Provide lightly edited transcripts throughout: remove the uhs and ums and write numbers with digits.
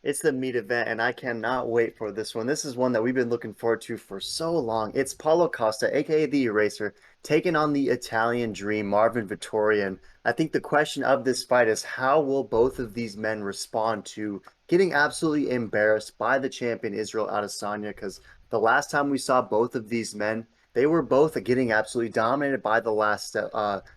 It's the meat event, and I cannot wait for this one. This is one that we've been looking forward to for so long. It's Paulo Costa, aka the Eraser, taking on the Italian Dream, Marvin Vettori. And I think the question of this fight is how will both of these men respond to getting absolutely embarrassed by the champion Israel Adesanya? Because the last time we saw both of these men, they were both getting absolutely dominated by the last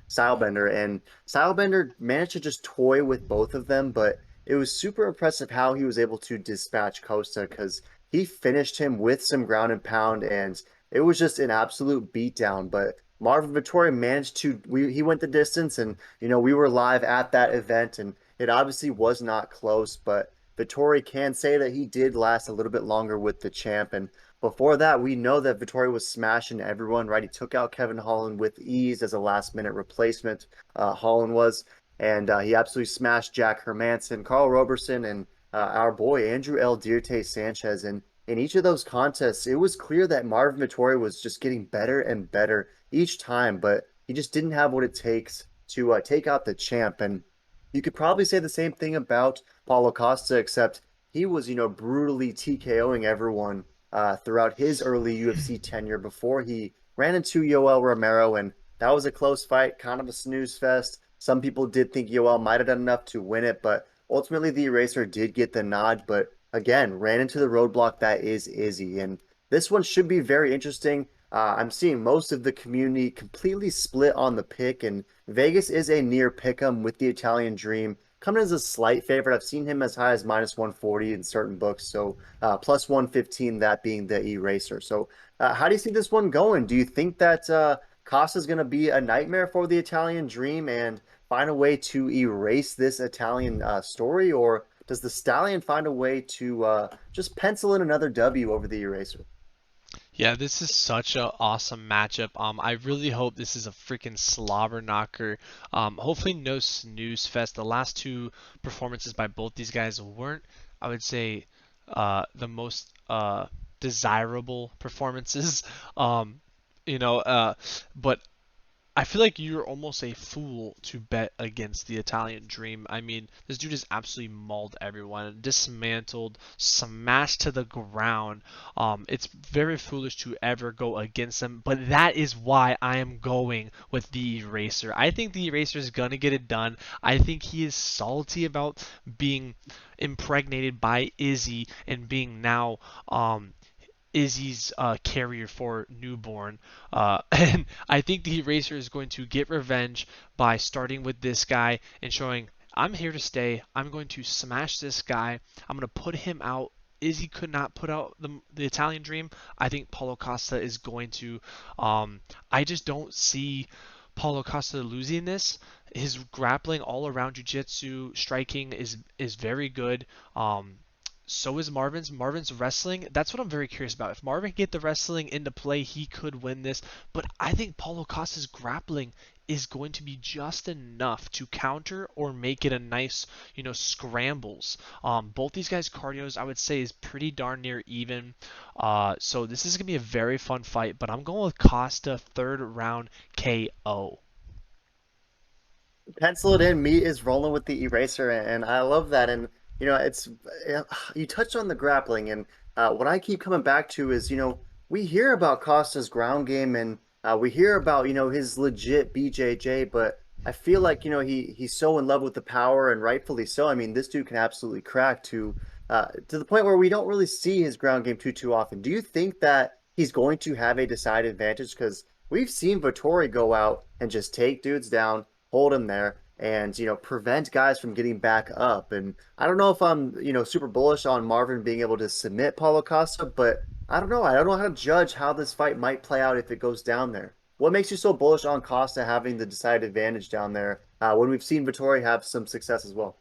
Stylebender, and Stylebender managed to just toy with both of them, but it was super impressive how he was able to dispatch Costa because he finished him with some ground and pound, and it was just an absolute beatdown. But Marvin Vettori managed to he went the distance, and we were live at that event, and it obviously was not close, but Vettori can say that he did last a little bit longer with the champ, and before that, we know that Vettori was smashing everyone, right? He took out Kevin Holland with ease as a last minute replacement. Holland was, and he absolutely smashed Jack Hermanson, Carl Roberson, and our boy Andrew El Dirte Sanchez. And in each of those contests, it was clear that Marvin Vettori was just getting better and better each time, but he just didn't have what it takes to take out the champ. And you could probably say the same thing about Paulo Costa, except he was, brutally TKOing everyone throughout his early UFC tenure before he ran into Yoel Romero, and that was a close fight, kind of a snooze fest. Some people did think Yoel might have done enough to win it, but ultimately the Eraser did get the nod. But again, ran into the roadblock that is Izzy, and this one should be very interesting. I'm seeing most of the community completely split on the pick, and Vegas is a near pick 'em with the Italian Dream coming as a slight favorite. I've seen him as high as minus 140 in certain books, so plus 115, that being the Eraser. So, how do you see this one going? Do you think that Costa's going to be a nightmare for the Italian Dream and find a way to erase this Italian story, or does the Stallion find a way to just pencil in another W over the Eraser? Yeah, this is such a awesome matchup. I really hope this is a freaking slobber knocker. Hopefully no snooze fest. The last two performances by both these guys weren't, I would say, the most desirable performances. Um, you know, but I feel like you're almost a fool to bet against the Italian Dream. I mean, this dude has absolutely mauled everyone, dismantled, smashed to the ground. It's very foolish to ever go against him, but that is why I am going with the Eraser. I think the Eraser is gonna get it done. I think he is salty about being impregnated by Izzy and being now Izzy's carrier for newborn. And I think the Eraser is going to get revenge by starting with this guy and showing I'm here to stay. I'm going to smash this guy. I'm going to put him out. Izzy could not put out the Italian Dream. I think Paulo Costa is going to. I just don't see Paulo Costa losing this. His grappling all around jiu-jitsu striking is very good. So is Marvin's. Marvin's wrestling. That's what I'm very curious about. If Marvin can get the wrestling into play, he could win this. But I think Paulo Costa's grappling is going to be just enough to counter or make it a nice, scrambles. Both these guys' cardios, I would say, is pretty darn near even. So this is gonna be a very fun fight. But I'm going with Costa third round KO. Pencil it in. Meat is rolling with the Eraser, and I love that. And it's you touched on the grappling, and what I keep coming back to is we hear about Costa's ground game, and we hear about his legit BJJ, but I feel like he's so in love with the power, and rightfully so. I mean, this dude can absolutely crack to the point where we don't really see his ground game too often. Do you think that he's going to have a decided advantage? Because we've seen Vittori go out and just take dudes down, hold him there, and prevent guys from getting back up. And I don't know if I'm super bullish on Marvin being able to submit Paulo Costa, but I don't know. I don't know how to judge how this fight might play out if it goes down there. What makes you so bullish on Costa having the decided advantage down there when we've seen Vittori have some success as well?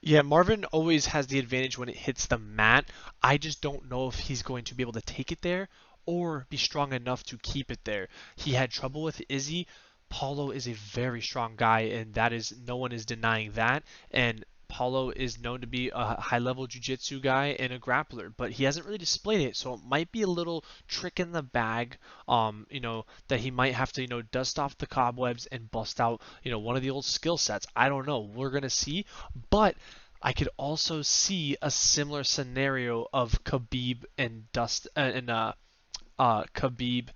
Yeah, Marvin always has the advantage when it hits the mat. I just don't know if he's going to be able to take it there or be strong enough to keep it there. He had trouble with Izzy. Paulo is a very strong guy, and that is no one is denying that. And Paulo is known to be a high-level jiu-jitsu guy and a grappler, but he hasn't really displayed it. So it might be a little trick in the bag, that he might have to, dust off the cobwebs and bust out, one of the old skill sets. I don't know. We're gonna see, but I could also see a similar scenario of Khabib and Justin Gaethje,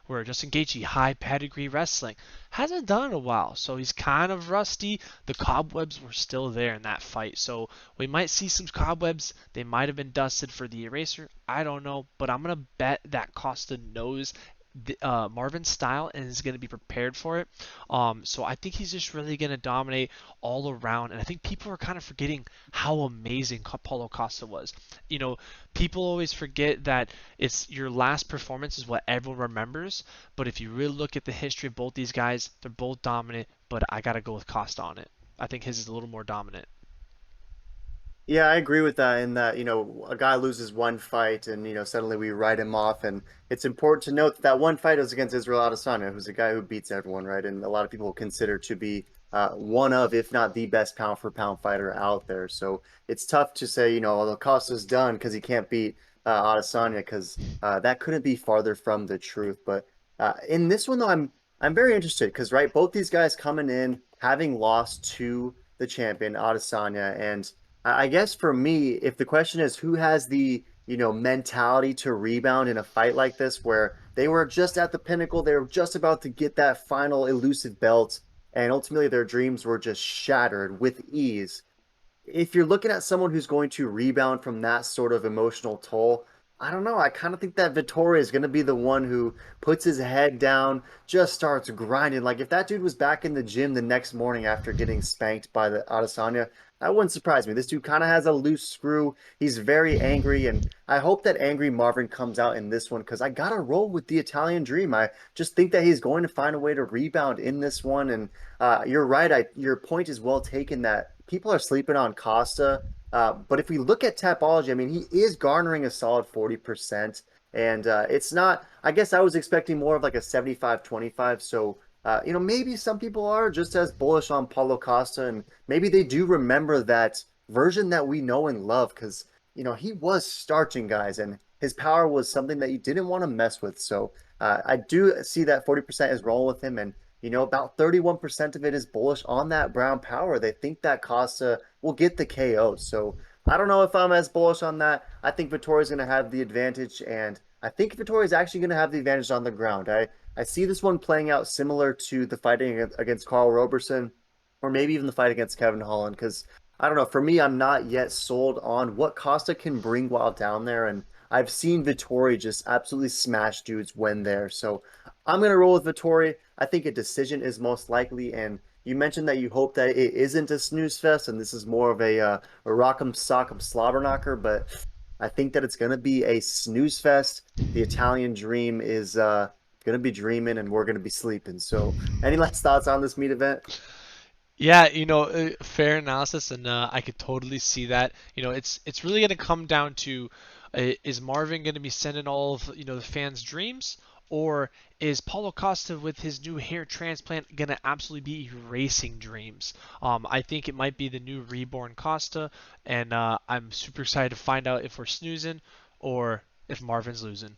where Justin Gaethje, high pedigree wrestling, hasn't done in a while, so he's kind of rusty. The cobwebs were still there in that fight, so we might see some cobwebs. They might have been dusted for the eraser. I don't know, but I'm gonna bet that Costa knows Marvin's style and is going to be prepared for it. So I think he's just really going to dominate all around. And I think people are kind of forgetting how amazing Paulo Costa was. You know, people always forget that it's your last performance is what everyone remembers. But if you really look at the history of both these guys, they're both dominant. But I got to go with Costa on it. I think his is a little more dominant. Yeah, I agree with that in that, a guy loses one fight and, suddenly we write him off. And it's important to note that that one fight was against Israel Adesanya, who's a guy who beats everyone, right? And a lot of people consider to be one of, if not the best pound for pound fighter out there. So it's tough to say, although Costa's done because he can't beat Adesanya, because that couldn't be farther from the truth. But in this one, though, I'm very interested because, right, both these guys coming in having lost to the champion, Adesanya, and I guess for me, if the question is who has the, mentality to rebound in a fight like this, where they were just at the pinnacle, they were just about to get that final elusive belt, and ultimately their dreams were just shattered with ease, if you're looking at someone who's going to rebound from that sort of emotional toll, I don't know. I kind of think that Vittoria is going to be the one who puts his head down, just starts grinding. Like if that dude was back in the gym the next morning after getting spanked by the Adesanya, that wouldn't surprise me. This dude kind of has a loose screw. He's very angry, and I hope that angry Marvin comes out in this one because I gotta roll with the Italian Dream. I just think that he's going to find a way to rebound in this one, and you're right. Your point is well taken that people are sleeping on Costa. But if we look at Tapology, I mean, he is garnering a solid 40%. And it's not, I guess I was expecting more of like a 75-25. So, maybe some people are just as bullish on Paulo Costa. And maybe they do remember that version that we know and love because, he was starching guys and his power was something that you didn't want to mess with. So I do see that 40% is rolling with him. And about 31% of it is bullish on that Brown power. They think that Costa will get the KO. So I don't know if I'm as bullish on that. I think Vittoria's going to have the advantage, and I think Vittoria's actually going to have the advantage on the ground. I see this one playing out similar to the fighting against Carl Roberson, or maybe even the fight against Kevin Holland, because I don't know. For me, I'm not yet sold on what Costa can bring while down there, and I've seen Vittori just absolutely smash dudes when there. So I'm going to roll with Vittori. I think a decision is most likely. And you mentioned that you hope that it isn't a snooze fest and this is more of a rock'em sock'em slobber knocker, but I think that it's going to be a snooze fest. The Italian dream is going to be dreaming and we're going to be sleeping. So, any last thoughts on this meat event? Yeah, fair analysis, and I could totally see that. It's really going to come down to is Marvin going to be sending all of the fans' dreams, or is Paulo Costa with his new hair transplant going to absolutely be erasing dreams? I think it might be the new reborn Costa, and I'm super excited to find out if we're snoozing or if Marvin's losing.